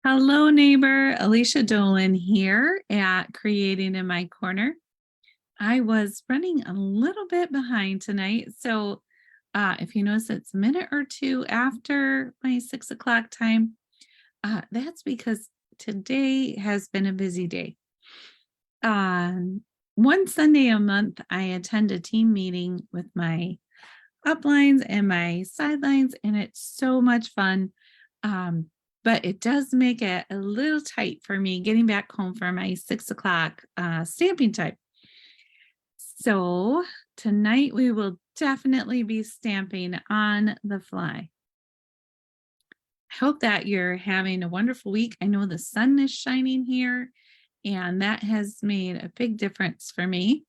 Hello, neighbor. Alicia Dolan here at Creating in My Corner. I was running a little bit behind tonight. So if you notice it's a minute or two after my 6 o'clock time, that's because today has been a busy day. One Sunday a month, I attend a team meeting with my uplines and my sidelines, and it's so much fun. But it does make it a little tight for me getting back home for my 6 o'clock stamping time. So tonight we will definitely be stamping on the fly. I hope that you're having a wonderful week. I know the sun is shining here, and that has made a big difference for me.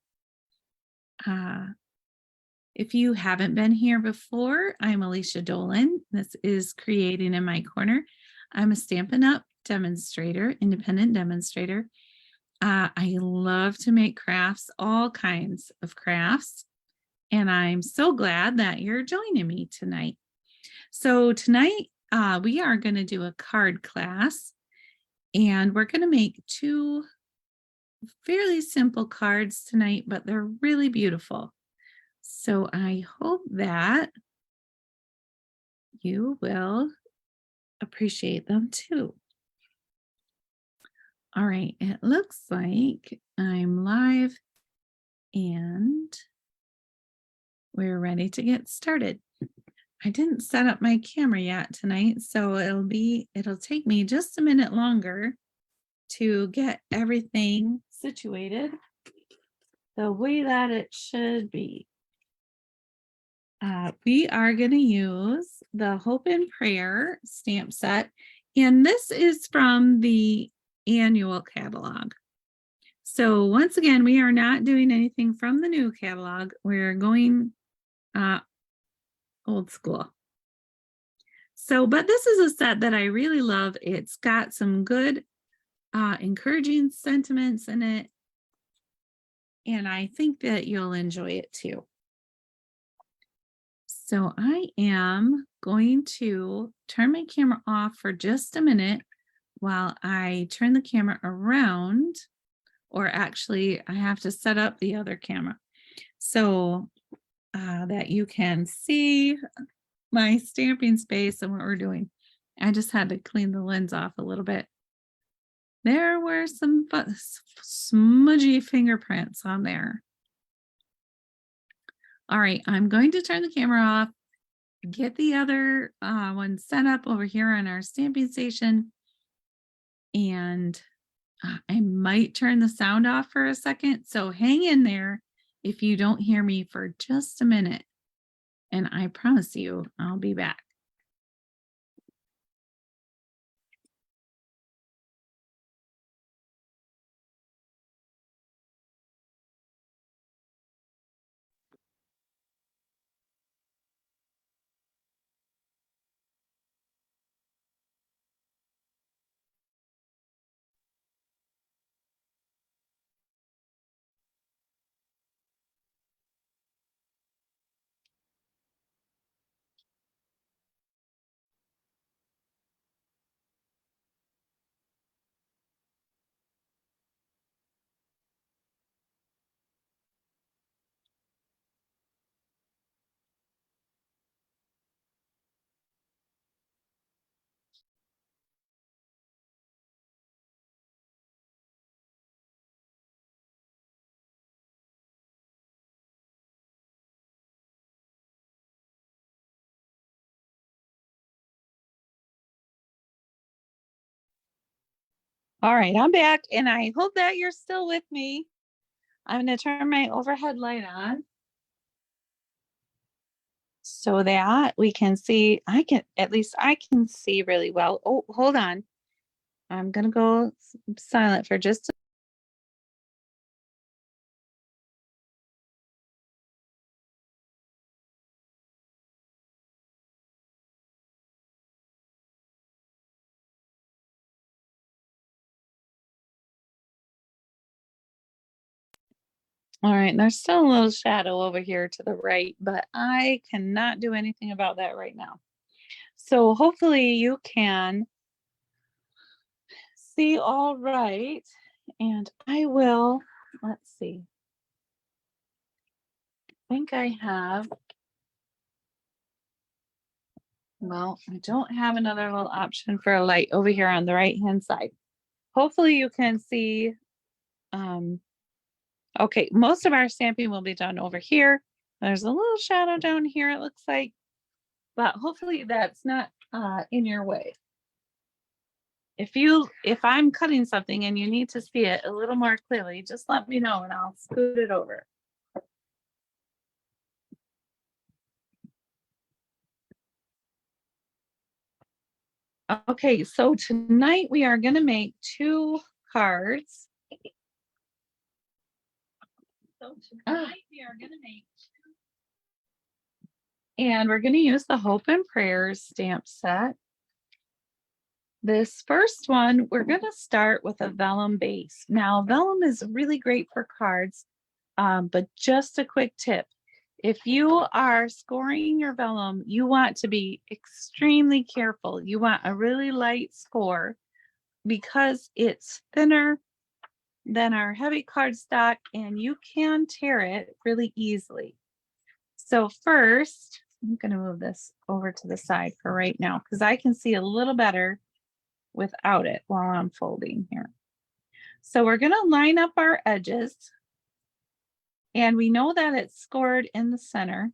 If you haven't been here before, I'm Alicia Dolan. This is Creating in My Corner. I'm a Stampin' Up demonstrator, independent demonstrator. I love to make crafts, all kinds of crafts, and I'm so glad that you're joining me tonight. So tonight we are going to do a card class, and we're going to make two fairly simple cards tonight, but they're really beautiful. So I hope that you will appreciate them too. All right, it looks like I'm live and we're ready to get started. I didn't set up my camera yet tonight, so it'll take me just a minute longer to get everything situated the way that it should be. We are going to use the Hope and Prayer stamp set, and this is from the annual catalog. So once again, we are not doing anything from the new catalog. We're going old school. So, but this is a set that I really love. It's got some good encouraging sentiments in it, and I think that you'll enjoy it too. So I am going to turn my camera off for just a minute while I turn the camera around, or actually I have to set up the other camera so that you can see my stamping space and what we're doing. I just had to clean the lens off a little bit. There were some smudgy fingerprints on there. All right, I'm going to turn the camera off, get the other one set up over here on our stamping station, and I might turn the sound off for a second. So hang in there if you don't hear me for just a minute, and I promise you I'll be back. All right, I'm back, and I hope that you're still with me. I'm going to turn my overhead light on so that we can see. At least I can see really well. Oh, hold on. I'm going to go silent for just a All right, there's still a little shadow over here to the right, but I cannot do anything about that right now. So hopefully you can see all right. And I will, let's see. I think I have, well, I don't have another little option for a light over here on the right-hand side. Hopefully you can see, okay, most of our stamping will be done over here. There's a little shadow down here, it looks like, but hopefully that's not in your way. If I'm cutting something and you need to see it a little more clearly, just let me know and I'll scoot it over. Okay, so tonight we are going to make 2 cards. So tonight we are going to make 2. And we're going to use the Hope and Prayers stamp set. This first one, we're going to start with a vellum base. Now, vellum is really great for cards, but just a quick tip. If you are scoring your vellum, you want to be extremely careful. You want a really light score because it's thinner than our heavy cardstock and you can tear it really easily. So first, I'm going to move this over to the side for right now because I can see a little better without it while I'm folding here. So we're going to line up our edges. And we know that it's scored in the center.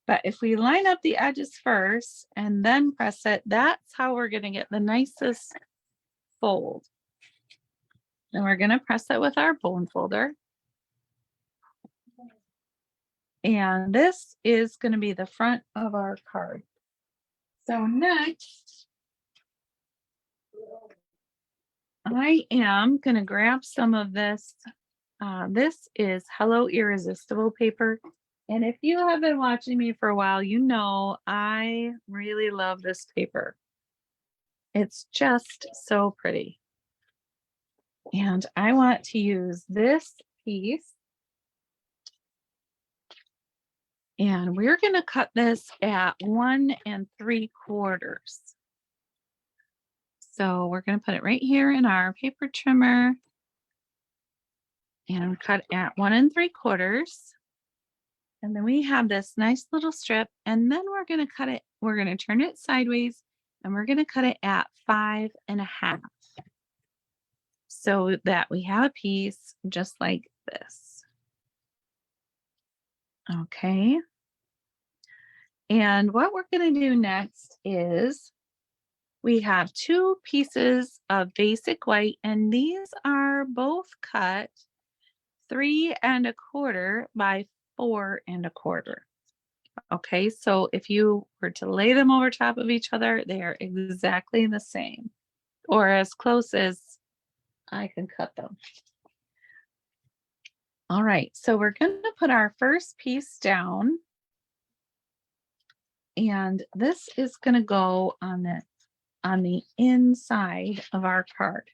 But if we line up the edges first and then press it, that's how we're going to get the nicest fold. Then we're going to press it with our bone folder. And this is going to be the front of our card. So next, I am going to grab some of this. This is Hello Irresistible paper. And if you have been watching me for a while, you know I really love this paper. It's just so pretty. And I want to use this piece. And we're going to cut this at 1 3/4. So we're going to put it right here in our paper trimmer and cut at 1 3/4. And then we have this nice little strip, and then we're going to cut it, we're going to turn it sideways, and we're going to cut it at 5 1/2. So that we have a piece just like this. Okay. And what we're going to do next is we have 2 pieces of basic white, and these are both cut 3 1/4 by 4 1/4. Okay, so if you were to lay them over top of each other, they are exactly the same, or as close as I can cut them. All right, so we're going to put our first piece down, and this is going to go on the inside of our card.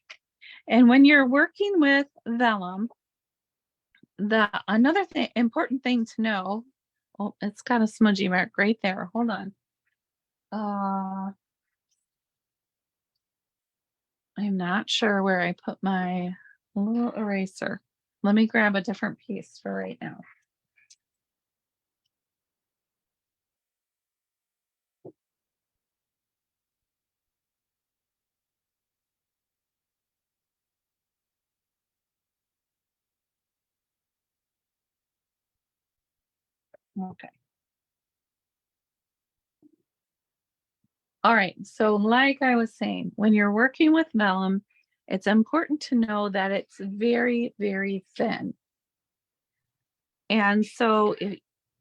And when you're working with vellum, another important thing to know, oh, it's got a smudgy mark right there. Hold on. I'm not sure where I put my little eraser. Let me grab a different piece for right now. Okay. All right, so like I was saying, when you're working with vellum, it's important to know that it's very, very thin. And so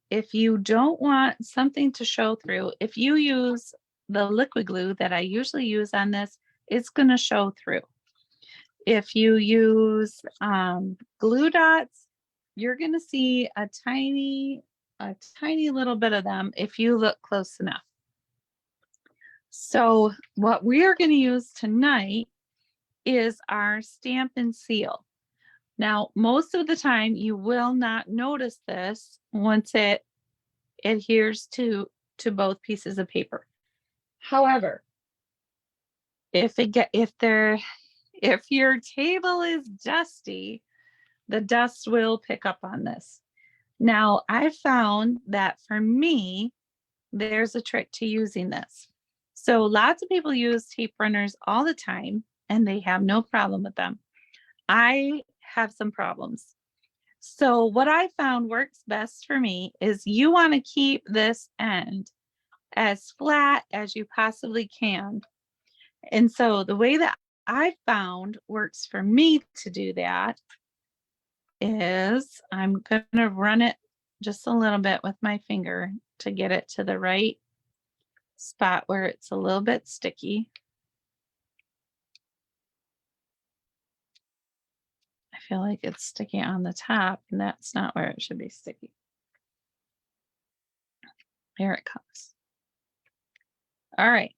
if you don't want something to show through, if you use the liquid glue that I usually use on this, it's going to show through. If you use glue dots, you're going to see a tiny little bit of them if you look close enough. So what we are going to use tonight is our stamp and seal. Now, most of the time you will not notice this once it adheres to both pieces of paper. However, if if your table is dusty, the dust will pick up on this. Now, I found that for me, there's a trick to using this. So lots of people use tape runners all the time and they have no problem with them. I have some problems. So what I found works best for me is you want to keep this end as flat as you possibly can. And so the way that I found works for me to do that is I'm going to run it just a little bit with my finger to get it to the right spot where it's a little bit sticky. I feel like it's sticky on the top, and that's not where it should be sticky. Here it comes. All right.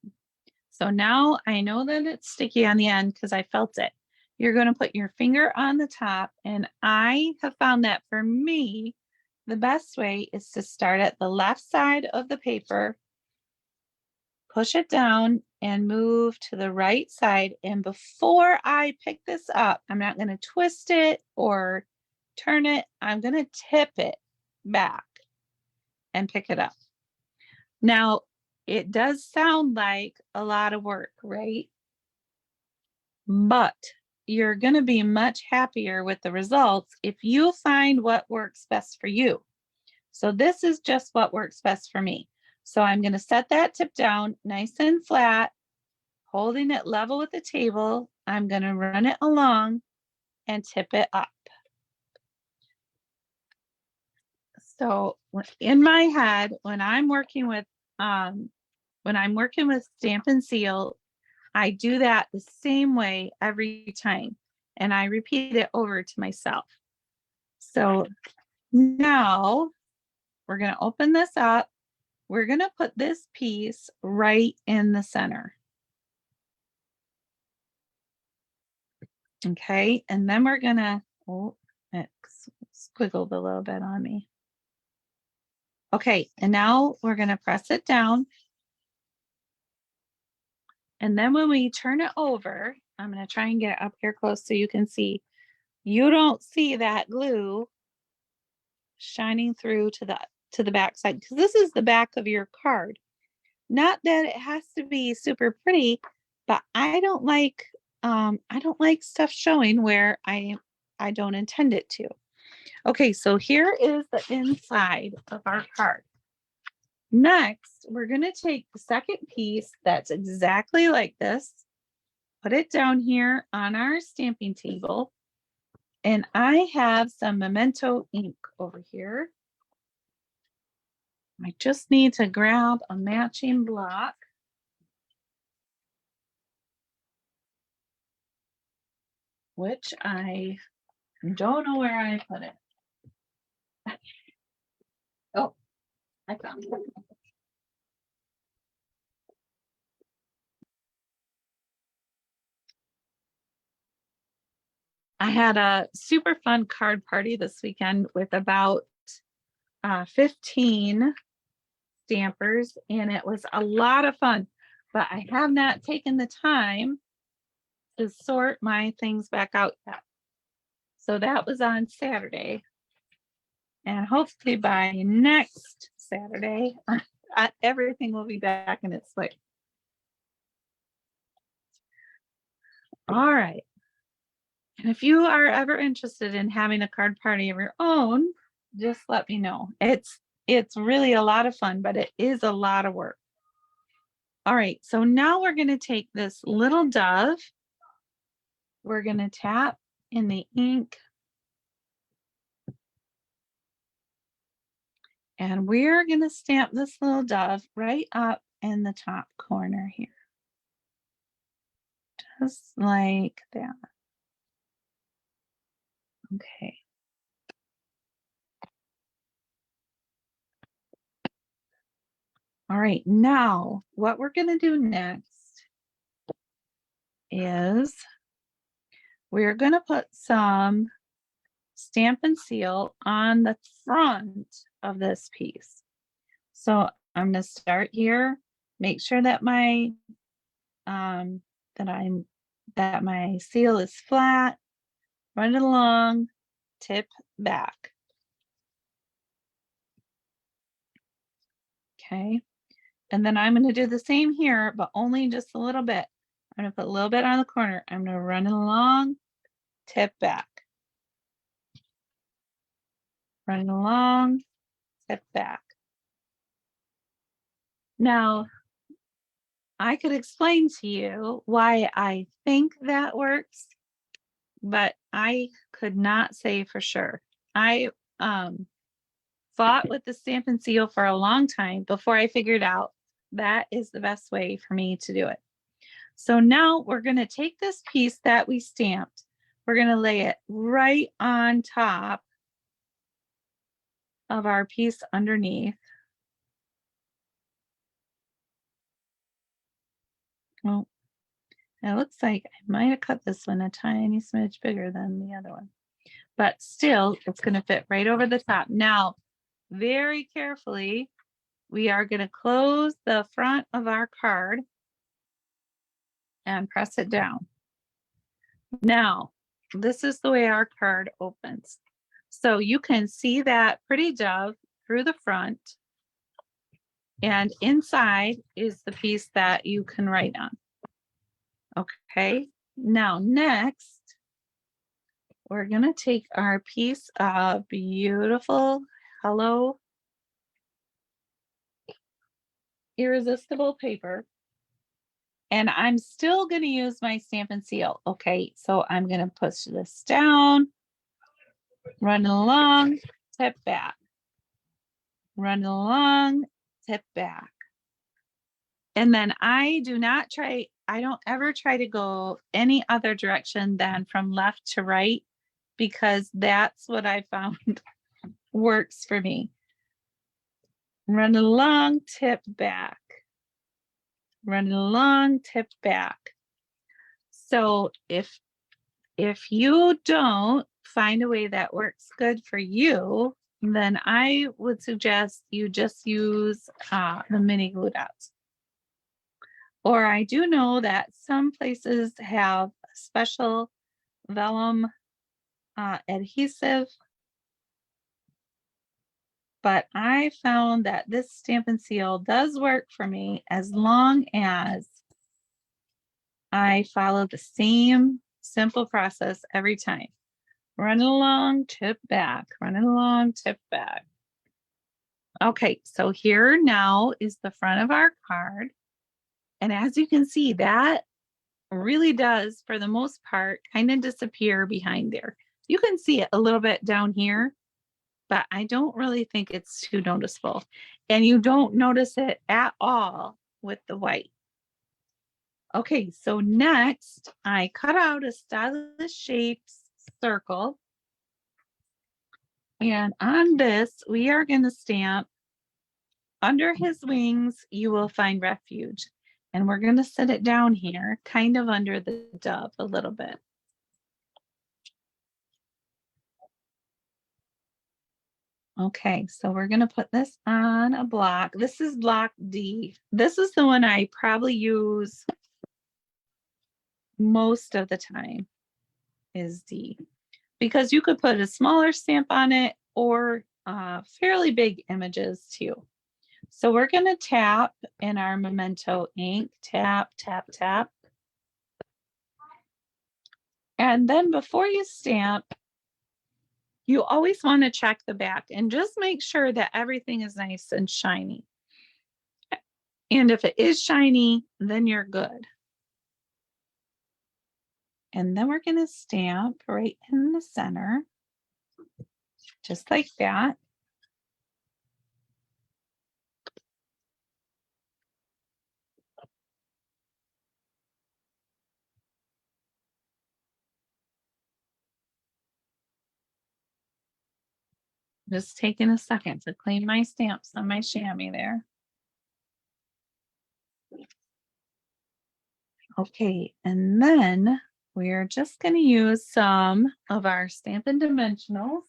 So now I know that it's sticky on the end because I felt it. You're going to put your finger on the top, and I have found that for me, the best way is to start at the left side of the paper, push it down, and move to the right side. And before I pick this up, I'm not going to twist it or turn it. I'm going to tip it back and pick it up. Now, it does sound like a lot of work, right? But you're going to be much happier with the results if you find what works best for you. So this is just what works best for me. So I'm going to set that tip down nice and flat, holding it level with the table. I'm going to run it along and tip it up. So in my head, when I'm working with Stampin' Seal, I do that the same way every time, and I repeat it over to myself. So now we're going to open this up. We're going to put this piece right in the center. Okay, and then we're going to, oh, it squiggled a little bit on me. Okay, and now we're going to press it down. And then when we turn it over, I'm going to try and get it up here close so you can see. You don't see that glue shining through to the back side, because this is the back of your card. Not that it has to be super pretty, but I don't like stuff showing where I don't intend it to. Okay, so here is the inside of our card. Next, we're going to take the second piece that's exactly like this, put it down here on our stamping table, and I have some Memento ink over here. I just need to grab a matching block. Which I don't know where I put it. Oh, I found it. I had a super fun card party this weekend with about 15 stampers, and it was a lot of fun, but I have not taken the time to sort my things back out yet. So that was on Saturday, and hopefully by next Saturday, everything will be back in its place. All right. And if you are ever interested in having a card party of your own, just let me know. It's really a lot of fun, but it is a lot of work. All right, so now we're going to take this little dove. We're going to tap in the ink. And we're going to stamp this little dove right up in the top corner here. Just like that. Okay. All right, now what we're going to do next is we're going to put some Stampin' Seal on the front of this piece. So I'm going to start here, make sure that my that my seal is flat, run it along, tip back. Okay. And then I'm going to do the same here, but only just a little bit. I'm going to put a little bit on the corner. I'm going to run it along, tip back. Run it along, tip back. Now, I could explain to you why I think that works, but I could not say for sure. I fought with the Stampin' Seal for a long time before I figured out that is the best way for me to do it. So now we're going to take this piece that we stamped. We're going to lay it right on top of our piece underneath. Well, it looks like I might have cut this one a tiny smidge bigger than the other one, but still it's going to fit right over the top. Now, very carefully, we are going to close the front of our card and press it down. Now, this is the way our card opens. So you can see that pretty dove through the front, and inside is the piece that you can write on. Okay, now next, we're gonna take our piece of beautiful Hello Irresistible paper, and I'm still gonna use my Stampin' Seal. Okay, so I'm gonna push this down, run it along, tip back, run it along, tip back. And then I don't ever try to go any other direction than from left to right, because that's what I found works for me. Run it along, tip back. Run it along, tip back. So if you don't find a way that works good for you, then I would suggest you just use the mini glue dots. Or I do know that some places have special vellum adhesive, but I found that this Stampin' Seal does work for me as long as I follow the same simple process every time. Run it along, tip back, run it along, tip back. Okay, so here now is the front of our card. And as you can see, that really does, for the most part, kind of disappear behind there. You can see it a little bit down here, but I don't really think it's too noticeable. And you don't notice it at all with the white. Okay, so next I cut out a stylish shapes circle. And on this, we are going to stamp under his wings, you will find refuge. And we're going to set it down here, kind of under the dove a little bit. Okay, so we're going to put this on a block. This is block D. This is the one I probably use most of the time, is D. Because you could put a smaller stamp on it or fairly big images too. So we're going to tap in our Memento ink, tap, tap, tap. And then before you stamp, you always want to check the back and just make sure that everything is nice and shiny. And if it is shiny, then you're good. And then we're going to stamp right in the center, just like that. Just taking a second to clean my stamps on my chamois there. Okay, and then we're just going to use some of our Stampin' Dimensionals.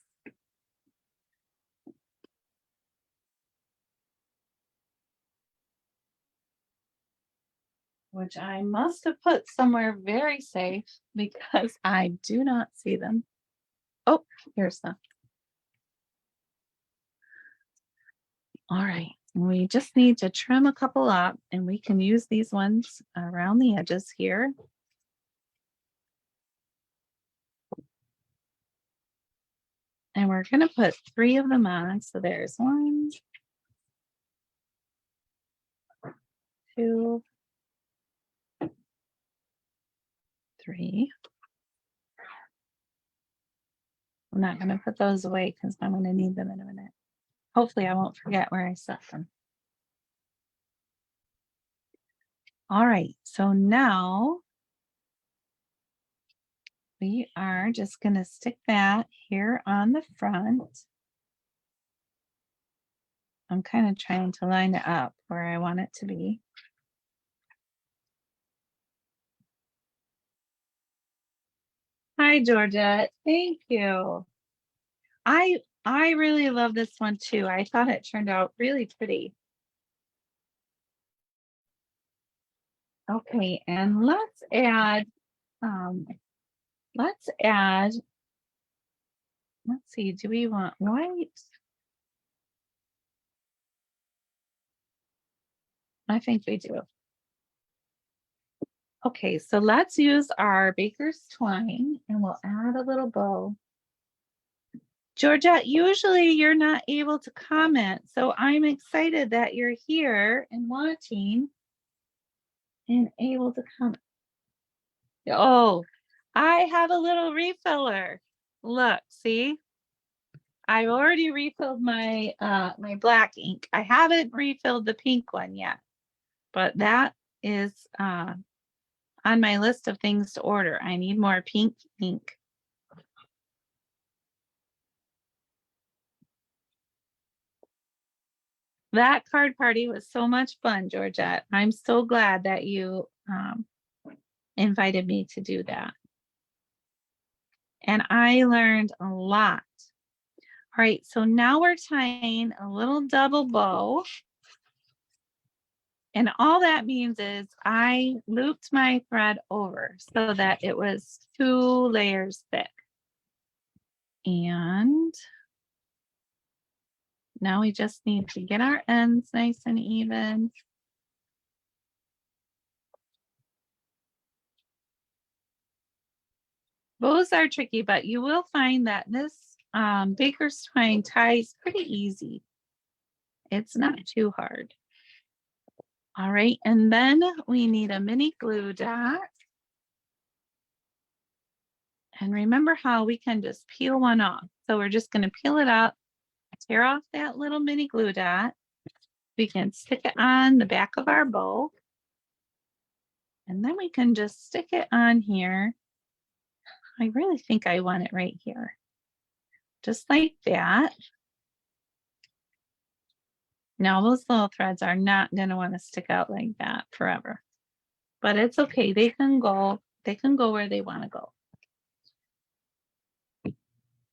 which I must have put somewhere very safe because I do not see them. Oh, here's some. All right. We just need to trim a couple up and we can use these ones around the edges here. And we're going to put 3 of them on. So there's 1, 2, 3. I'm not going to put those away because I'm going to need them in a minute. Hopefully I won't forget where I set them. All right, so now we are just going to stick that here on the front. I'm kind of trying to line it up where I want it to be. Hi, Georgette. Thank you. I really love this one too. I thought it turned out really pretty. Okay, and let's add, let's see, do we want white? I think we do. Okay, so let's use our baker's twine and we'll add a little bow. Georgette, usually you're not able to comment, so I'm excited that you're here and watching and able to comment. Oh, I have a little refiller. Look, see? I've already refilled my my black ink. I haven't refilled the pink one yet, but that is on my list of things to order. I need more pink ink. That card party was so much fun, Georgette. I'm so glad that you invited me to do that. And I learned a lot. All right, so now we're tying a little double bow. And all that means is I looped my thread over so that it was 2 layers thick. And now we just need to get our ends nice and even. Bows are tricky, but you will find that this baker's twine ties pretty easy. It's not too hard. All right, and then we need a mini glue dot. And remember how we can just peel one off. So we're just going to peel it up, tear off that little mini glue dot. We can stick it on the back of our bow. And then we can just stick it on here. I really think I want it right here. Just like that. Now those little threads are not going to want to stick out like that forever. But it's okay. They can go where they want to go.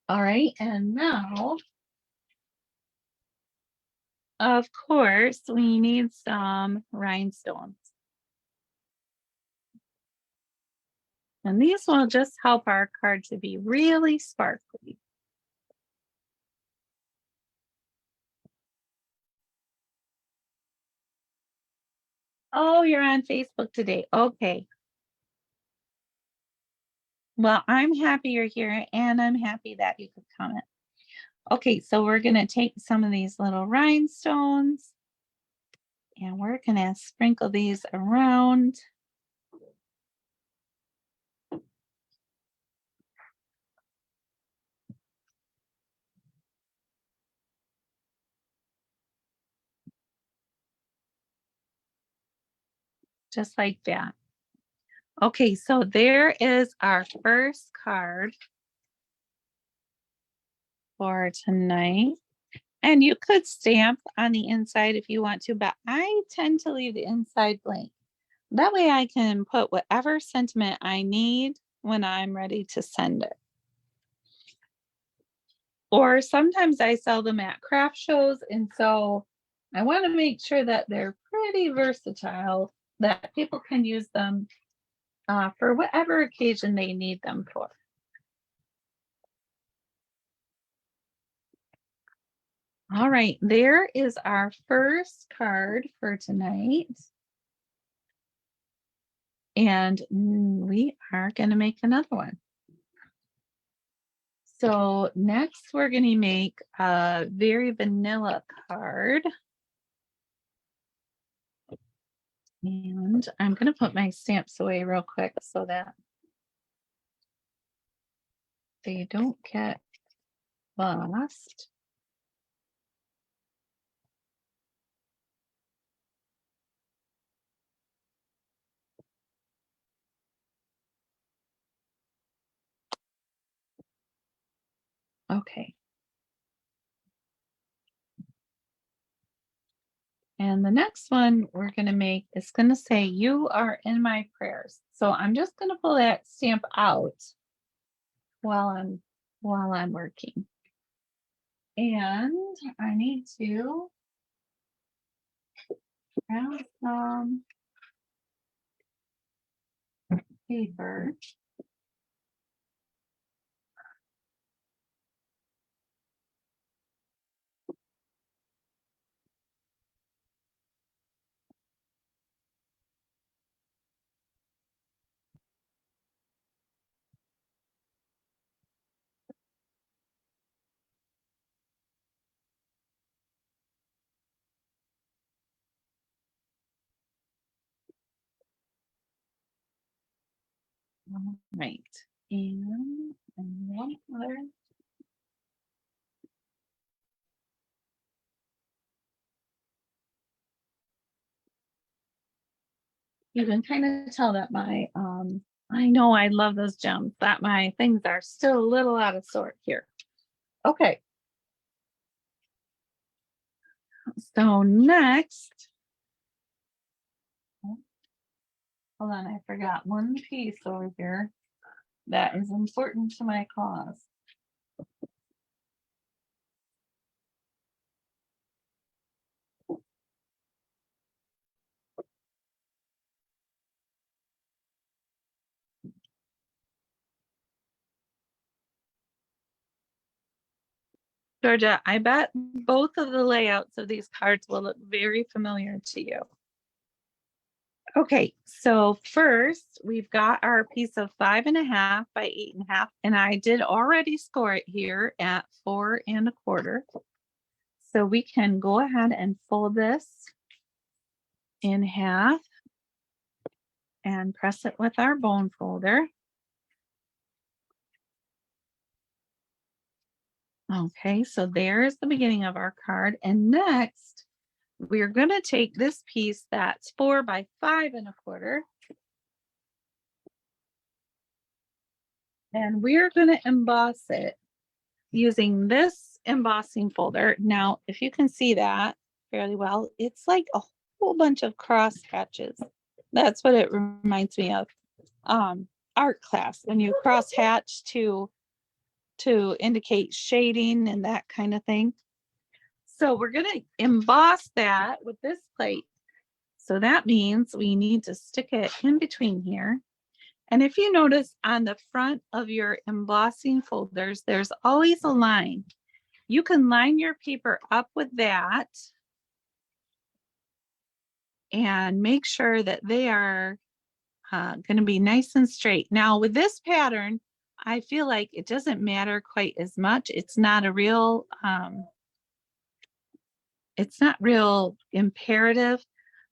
All right, and now, of course, we need some rhinestones. And these will just help our card to be really sparkly. Oh, you're on Facebook today. Okay. Well, I'm happy you're here and I'm happy that you could comment. Okay, so we're going to take some of these little rhinestones and we're going to sprinkle these around. Just like that. Okay, so there is our first card for tonight. And you could stamp on the inside if you want to, but I tend to leave the inside blank. That way I can put whatever sentiment I need when I'm ready to send it. Or sometimes I sell them at craft shows, and so I want to make sure that they're pretty versatile that people can use them for whatever occasion they need them for. All right, there is our first card for tonight. And we are going to make another one. So next we're going to make a very vanilla card. And I'm going to put my stamps away real quick so that they don't get lost. Okay. And the next one we're going to make is going to say, "You are in my prayers." So I'm just going to pull that stamp out while I'm working. And I need to grab some paper. All right. And one other. You can kind of tell that my I know I love those gems, that my things are still a little out of sort here. Okay. So next, oh, hold on, I forgot one piece over here that is important to my cause. Georgia, I bet both of the layouts of these cards will look very familiar to you. Okay, so first we've got our piece of 5.5 by 8.5, and I did already score it here at 4.25. So we can go ahead and fold this in half and press it with our bone folder. Okay, so there's the beginning of our card. And next, we're going to take this piece that's 4 by 5.25, and we're going to emboss it using this embossing folder. Now, if you can see that fairly well, it's like a whole bunch of cross hatches. That's what it reminds me of. Art class, when you cross hatch to indicate shading and that kind of thing. So we're going to emboss that with this plate. So that means we need to stick it in between here. And if you notice on the front of your embossing folders, there's always a line. You can line your paper up with that and make sure that they are going to be nice and straight. Now with this pattern, I feel like it doesn't matter quite as much. It's not real imperative,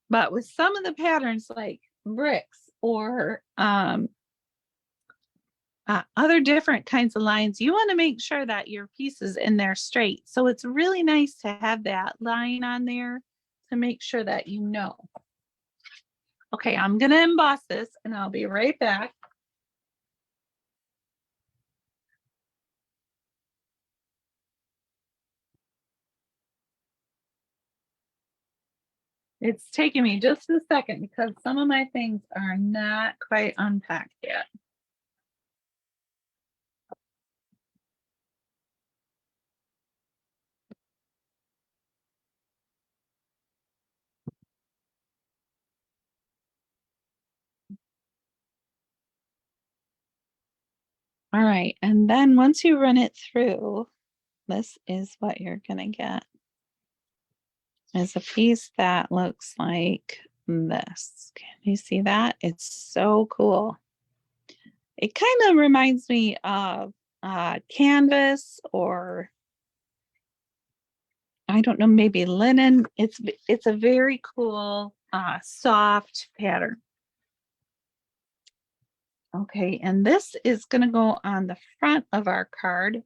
but with some of the patterns like bricks or other different kinds of lines, you want to make sure that your piece is in there straight. So it's really nice to have that line on there to make sure that you know. Okay, I'm going to emboss this and I'll be right back. It's taking me just a second because some of my things are not quite unpacked yet. All right, and then once you run it through, this is what you're gonna get. Is a piece that looks like this. Can you see that? It's so cool. It kind of reminds me of canvas, or I don't know, maybe linen. It's a very cool soft pattern. Okay, and this is going to go on the front of our card.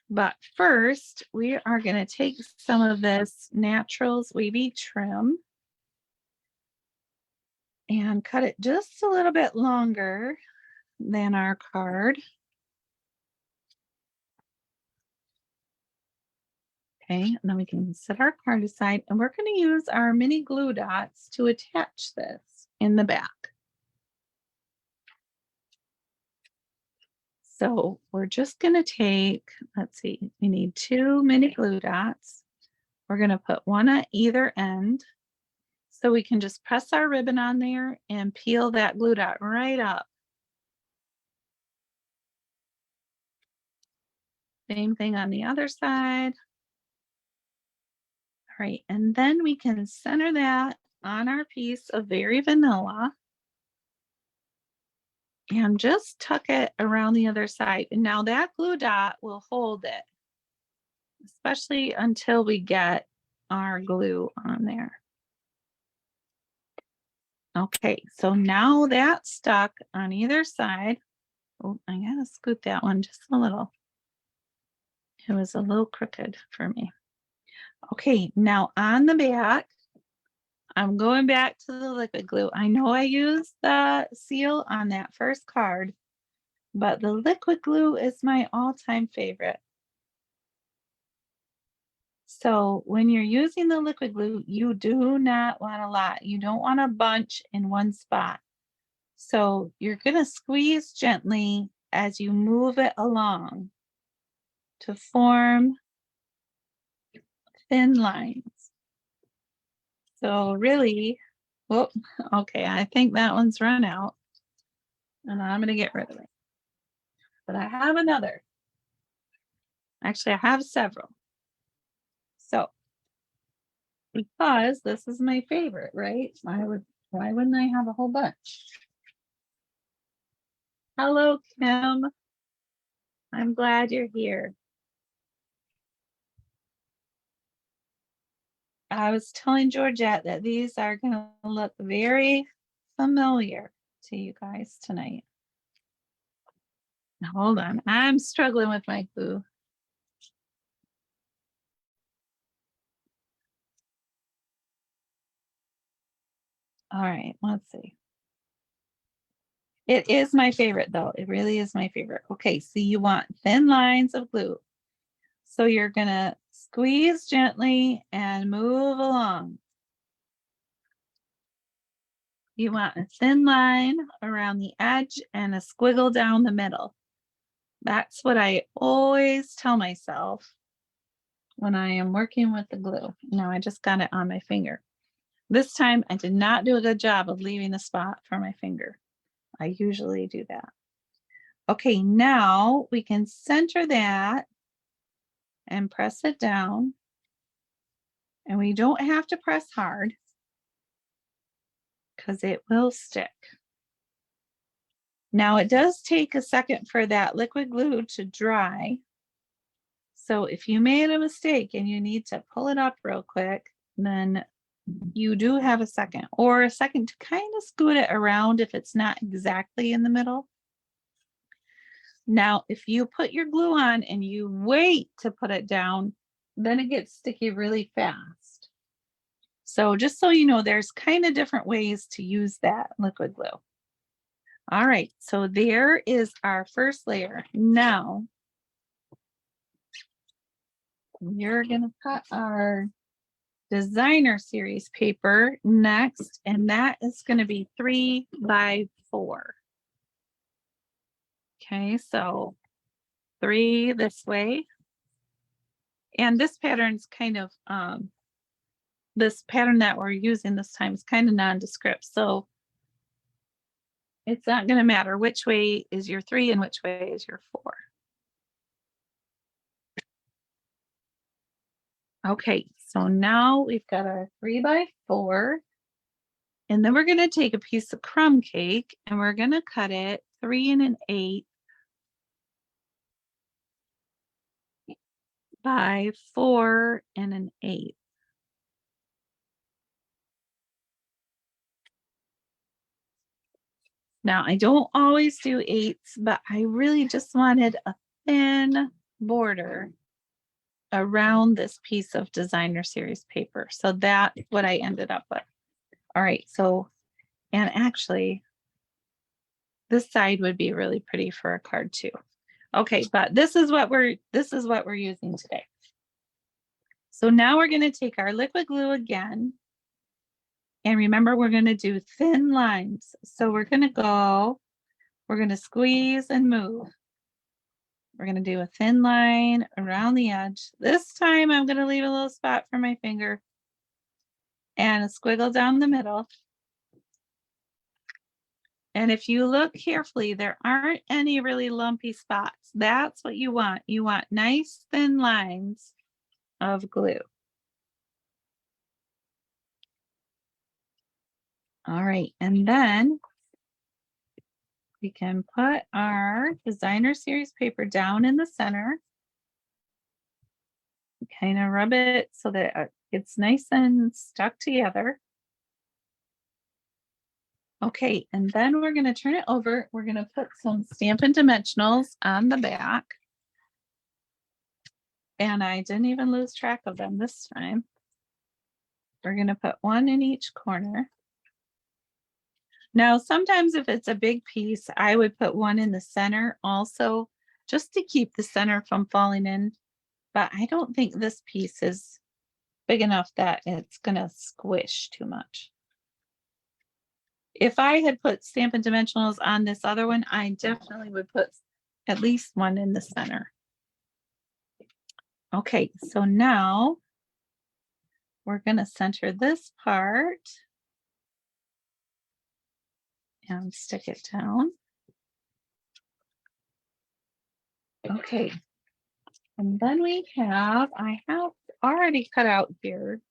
But first, we are going to take some of this Naturals Wavy Trim and cut it just a little bit longer than our card. Okay, and then we can set our card aside, and we're going to use our mini glue dots to attach this in the back. So we're just going to take, let's see, we need 2 mini glue dots. We're going to put one at either end. So we can just press our ribbon on there and peel that glue dot right up. Same thing on the other side. All right, and then we can center that on our piece of Very Vanilla and just tuck it around the other side. And now that glue dot will hold it, especially until we get our glue on there. Okay, so now that's stuck on either side. Oh, I gotta scoot that one just a little. It was a little crooked for me. Okay, now on the back, I'm going back to the liquid glue. I know I used the seal on that first card, but the liquid glue is my all-time favorite. So when you're using the liquid glue, you do not want a lot. You don't want a bunch in one spot. So you're going to squeeze gently as you move it along to form thin lines. So really, whoop, okay, I think that one's run out and I'm going to get rid of it. But I have another. Actually, I have several. So, because this is my favorite, right? Why wouldn't I have a whole bunch? Hello, Kim. I'm glad you're here. I was telling Georgette that these are going to look very familiar to you guys tonight. Now, hold on. I'm struggling with my glue. All right, let's see. It is my favorite though. It really is my favorite. Okay, so you want thin lines of glue. So you're gonna squeeze gently and move along. You want a thin line around the edge and a squiggle down the middle. That's what I always tell myself when I am working with the glue. Now I just got it on my finger. This time I did not do a good job of leaving a spot for my finger. I usually do that. Okay, now we can center that and press it down. And we don't have to press hard because it will stick. Now it does take a second for that liquid glue to dry. So if you made a mistake and you need to pull it up real quick, then you do have a second, or a second to kind of scoot it around if it's not exactly in the middle. Now, if you put your glue on and you wait to put it down, then it gets sticky really fast. So just so you know, there's kind of different ways to use that liquid glue. All right, so there is our first layer. Now, you're gonna cut our designer series paper next, and that is gonna be 3 by 4. Okay, so 3 this way. And this pattern's kind of, this pattern that we're using this time is kind of nondescript. So It's not going to matter which way is your 3 and which way is your 4. Okay, so now we've got our 3 by 4. And then we're going to take a piece of crumb cake and we're going to cut it 3 1/8 by 4 1/8. Now, I don't always do 8s, but I really just wanted a thin border around this piece of designer series paper. So that's what I ended up with. All right, so, and actually this side would be really pretty for a card too. Okay, but this is what we're using today. So now we're going to take our liquid glue again. And remember, we're going to do thin lines. So we're going to squeeze and move. We're going to do a thin line around the edge. This time I'm going to leave a little spot for my finger and a squiggle down the middle. And if you look carefully, there aren't any really lumpy spots. That's what you want. You want nice thin lines of glue. All right, and then we can put our designer series paper down in the center. Kind of rub it so that it's nice and stuck together. Okay, and then we're going to turn it over. We're going to put some Stampin' Dimensionals on the back. And I didn't even lose track of them this time. We're going to put one in each corner. Now, sometimes if it's a big piece, I would put one in the center also, just to keep the center from falling in. But I don't think this piece is big enough that it's going to squish too much. If I had put Stampin' Dimensionals on this other one, I definitely would put at least one in the center. Okay, so now we're going to center this part and stick it down. Okay, and then I have already cut out here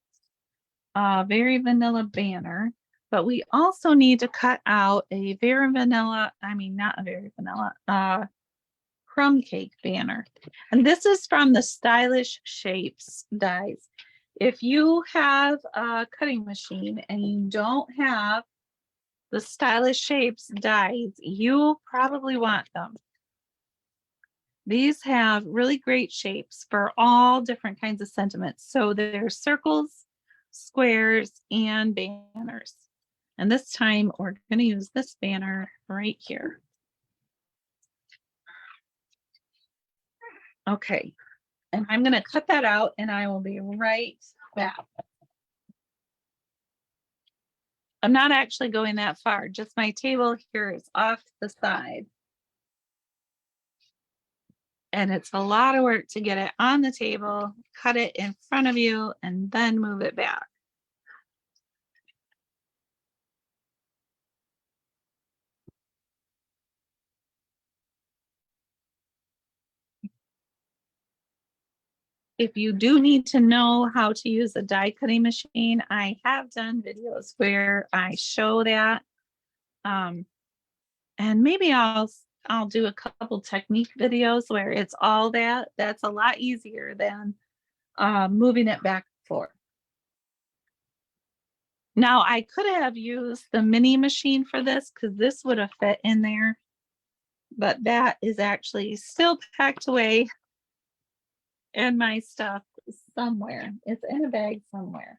a very vanilla banner, but we also need to cut out a very vanilla, not a very vanilla, crumb cake banner. And this is from the Stylish Shapes dies. If you have a cutting machine and you don't have the Stylish Shapes dies, you probably want them. These have really great shapes for all different kinds of sentiments. So there's circles, squares, and banners. And this time we're going to use this banner right here. Okay, and I'm going to cut that out and I will be right back. I'm not actually going that far, just my table here is off the side. And it's a lot of work to get it on the table, cut it in front of you, and then move it back. If you do need to know how to use a die cutting machine, I have done videos where I show that. And maybe I'll do a couple technique videos where it's all that. That's a lot easier than moving it back and forth. Now I could have used the mini machine for this because this would have fit in there, but that is actually still packed away in my stuff somewhere. It's in a bag somewhere.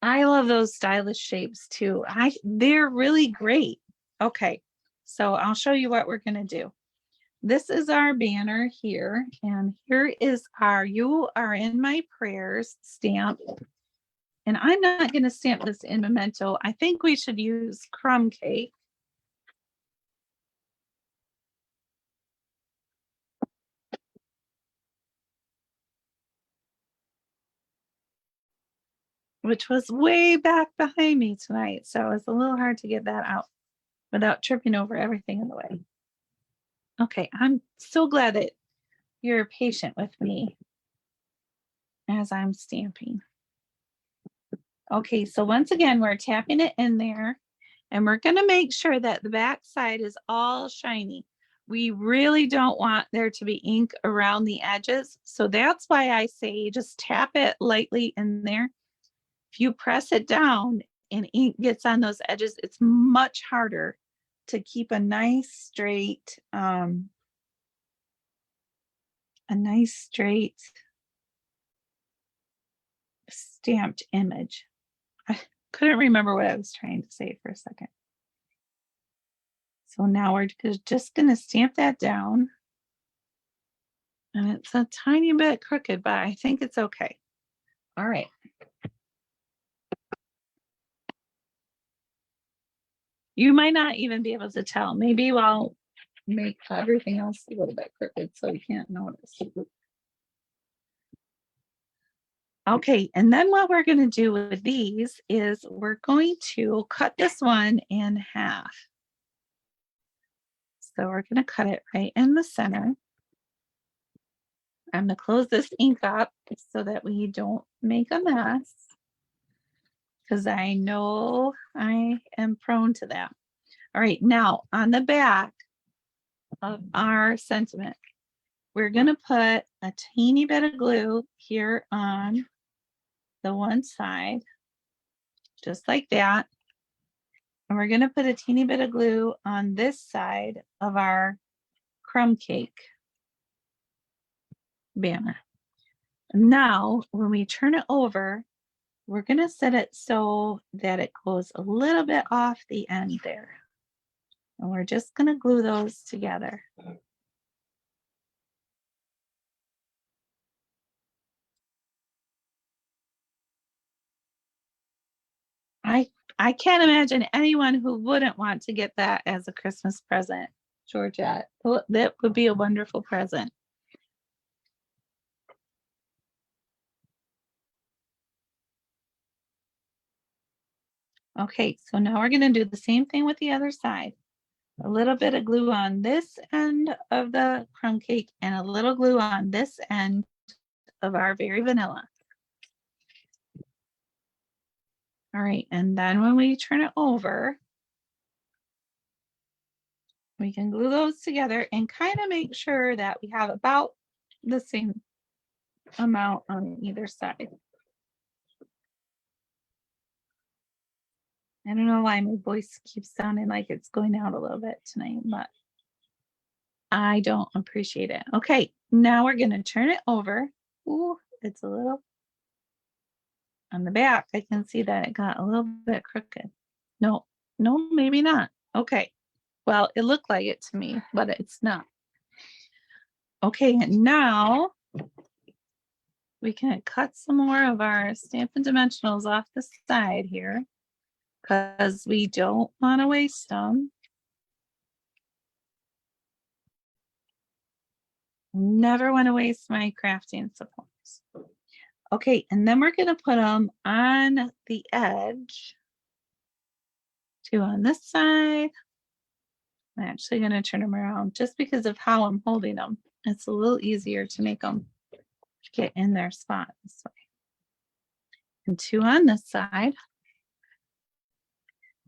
I love those Stylish Shapes too. They're really great. Okay, so I'll show you what we're gonna do. This is our banner here, and here is our "You Are in My Prayers" stamp. And I'm not gonna stamp this in Memento. I think we should use crumb cake. which was way back behind me tonight. So it's a little hard to get that out without tripping over everything in the way. Okay, I'm so glad that you're patient with me as I'm stamping. Okay, so once again, we're tapping it in there and we're gonna make sure that the back side is all shiny. We really don't want there to be ink around the edges. So that's why I say just tap it lightly in there. If you press it down and ink gets on those edges, it's much harder to keep a nice straight stamped image. I couldn't remember what I was trying to say for a second. So now we're just going to stamp that down. And it's a tiny bit crooked, but I think it's okay. All right. You might not even be able to tell. Maybe I'll make everything else a little bit crooked so you can't notice. Okay, and then what we're going to do with these is we're going to cut this one in half. So we're going to cut it right in the center. I'm going to close this ink up so that we don't make a mess, because I know I am prone to that. All right, now on the back of our sentiment, we're going to put a teeny bit of glue here on the one side, just like that. And we're going to put a teeny bit of glue on this side of our crumb cake banner. Now, when we turn it over, we're going to set it so that it goes a little bit off the end there. And we're just going to glue those together. I can't imagine anyone who wouldn't want to get that as a Christmas present, Georgette. That would be a wonderful present. Okay, so now we're going to do the same thing with the other side. A little bit of glue on this end of the crumb cake and a little glue on this end of our Very Vanilla. All right, and then when we turn it over, we can glue those together and kind of make sure that we have about the same amount on either side. I don't know why my voice keeps sounding like it's going out a little bit tonight, but I don't appreciate it. Okay, now we're going to turn it over. Ooh, it's a little on the back. I can see that it got a little bit crooked. No, maybe not. Okay, well, it looked like it to me, but it's not. Okay, and now we can cut some more of our Stampin' Dimensionals off the side here because we don't want to waste them. Never want to waste my crafting supplies. Okay, and then we're going to put them on the edge. Two on this side. I'm actually going to turn them around just because of how I'm holding them. It's a little easier to make them get in their spot this way. And two on this side.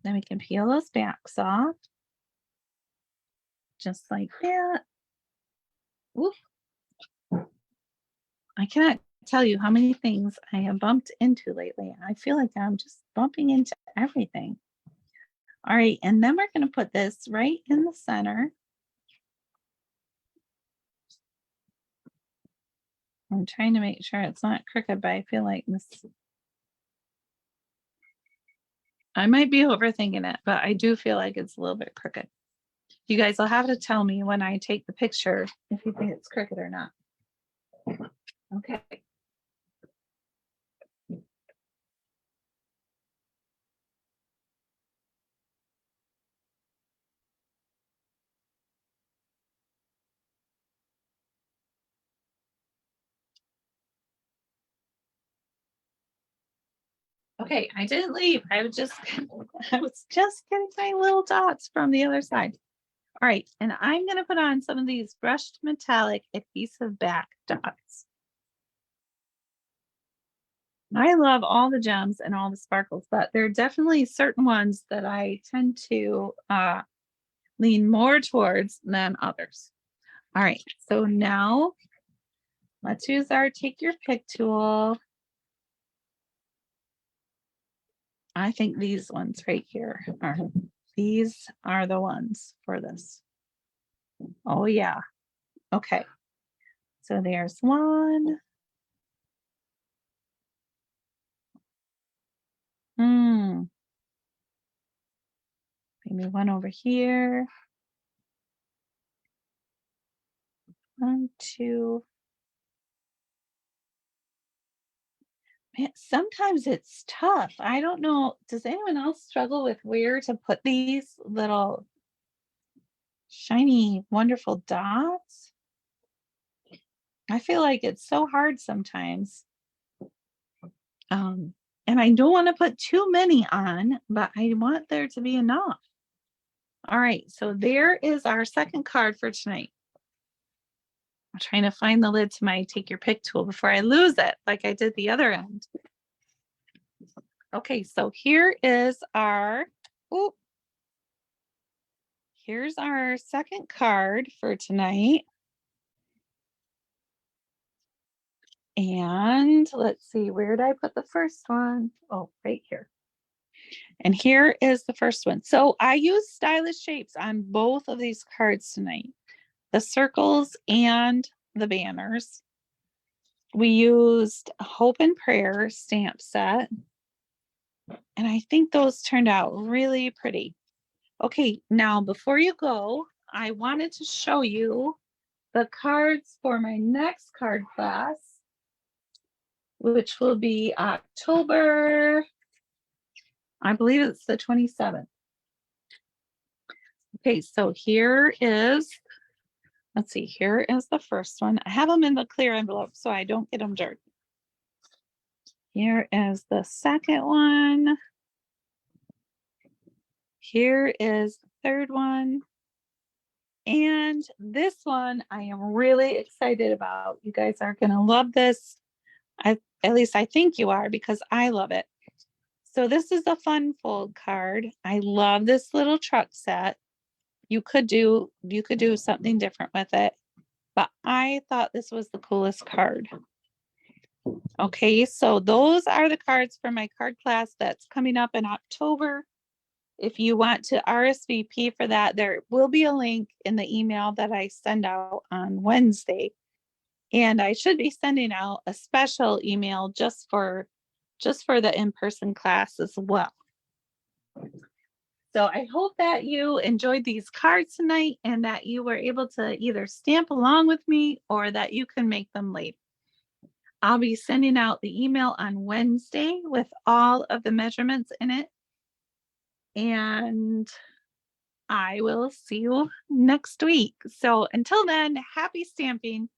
Then we can peel those backs off. Just like that. Oof. I cannot tell you how many things I have bumped into lately. I feel like I'm just bumping into everything. All right, and then we're going to put this right in the center. I'm trying to make sure it's not crooked, but I feel like this. I might be overthinking it, but I do feel like it's a little bit crooked. You guys will have to tell me when I take the picture if you think it's crooked or not. Okay. Okay, I didn't leave. I was just getting my little dots from the other side. All right, and I'm gonna put on some of these brushed metallic adhesive back dots. I love all the gems and all the sparkles, but there are definitely certain ones that I tend to lean more towards than others. All right, so now let's use our take your pick tool. I think these ones right here these are the ones for this. Oh yeah. Okay. So there's one. Hmm. Maybe one over here. One, two. Man, sometimes it's tough. I don't know. Does anyone else struggle with where to put these little shiny, wonderful dots? I feel like it's so hard sometimes. Um, and I don't want to put too many on, but I want there to be enough. All right, so there is our second card for tonight. I'm trying to find the lid to my take your pick tool before I lose it, like I did the other end. Okay, so here is our, oh, here's our second card for tonight. And let's see, where did I put the first one? Oh, right here. And here is the first one. So I use stylish shapes on both of these cards tonight, the circles and the banners. We used Hope and Prayer stamp set. And I think those turned out really pretty. Okay, now before you go, I wanted to show you the cards for my next card class, which will be October, I believe it's the 27th. Okay, so here is, let's see, here is the first one. I have them in the clear envelope so I don't get them dirty. Here is the second one. Here is the third one. And this one I am really excited about. You guys are going to love this. At least I think you are because I love it. So this is a fun fold card. I love this little truck set. You could do something different with it, but I thought this was the coolest card. Okay, so those are the cards for my card class that's coming up in October. If you want to RSVP for that, there will be a link in the email that I send out on Wednesday. And I should be sending out a special email just for the in-person class as well. So I hope that you enjoyed these cards tonight and that you were able to either stamp along with me or that you can make them later. I'll be sending out the email on Wednesday with all of the measurements in it. And I will see you next week. So until then, happy stamping.